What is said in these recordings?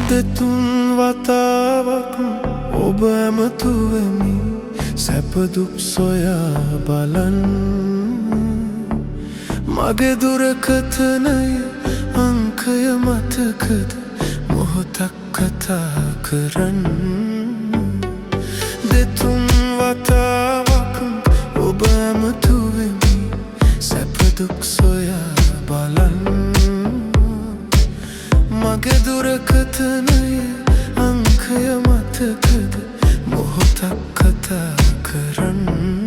දෙතුන් වතාවක් ඔබ ඇමතු වෙමි සැප දුක් සොයා බලන්න මගේ දුරකථනය අංකය මතකද මොහොතක් කතා කරන්න දෙතුන් වතාවක් ඔබ ඇමතු වෙමි සැප දුක් සොයා බලන්න මගේ දුරකථනය අංකය මතකද මොහොතක් කතා කරන්න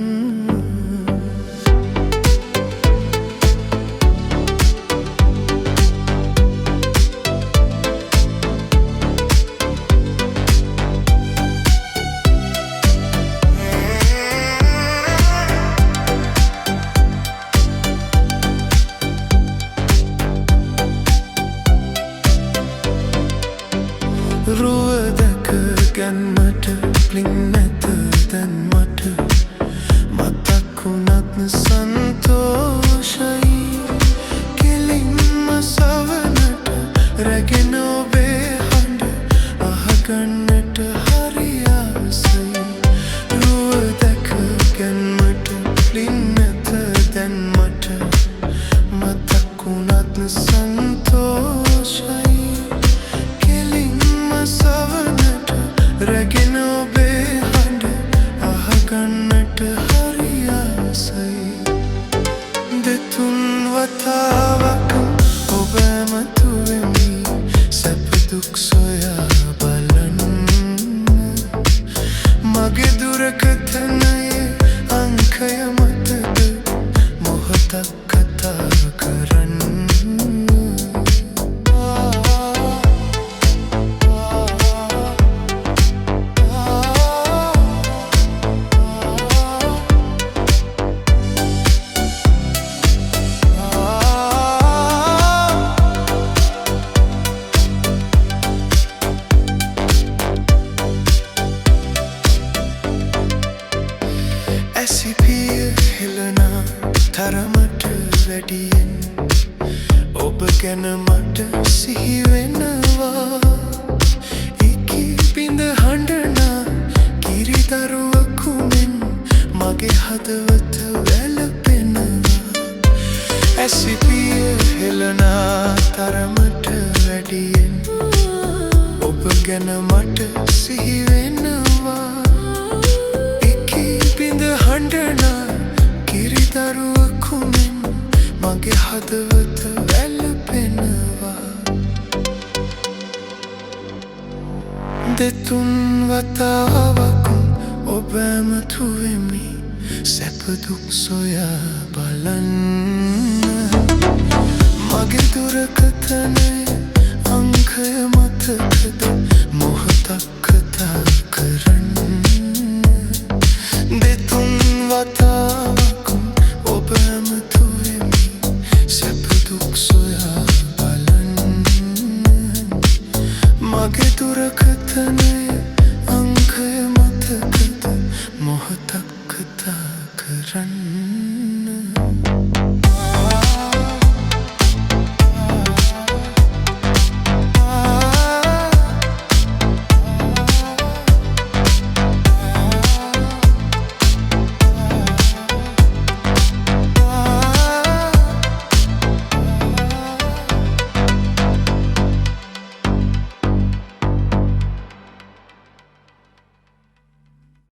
රුව දැක ගැන්මට පින් නැත දැන් මට මතක් වුණත් සන්තෝෂයි කෙලින්ම සවනට රැගෙන ඔබේ හඬ අහගන්නට හරි ආසයි රුව දැක ගැන්මට පින් නැත දැන් මට මතක් වුණත් සන්තෝෂයි රැගෙන ඔබේ හඬ අහගන්නට හරි ආසයි දෙතුන් වතාවක් ඔබ ඇමතු වෙමි සැප දුක් සොයා බලන්න මගේ දුරකථනයේ අංකය මතද මොහොතක් කතා කරන්න ඇසිපිය හෙළනා තරමට වැඩියෙන් ඔබ ගැන මට සිහිවෙනවා එකී පිඳ හඬනා කිරිදරුවකු මෙන් මගේ හදවත වැළපෙනවා ඇසිපිය හෙළනා තරමට වැඩියෙන් ඔබ ගැන මට සිහිවෙනවා හඬනා කිරිදරුවකු මෙන් මගේ හදවත වැළපෙනවා දෙතුන් වතාවක් ඔබ ඇමතු වෙමි සැප දුක් සොයා බලන්න මගේ දුරකථනය අංකය මතකද මොහොතක් කතා කරන්න දෙතුන් වතාවක් ඔබ ඇමතු වෙමි සැප දුක් සොයා බලන්න මගේ දුරකථනය අංකය මතකද මොහොතක් කතා කරන්න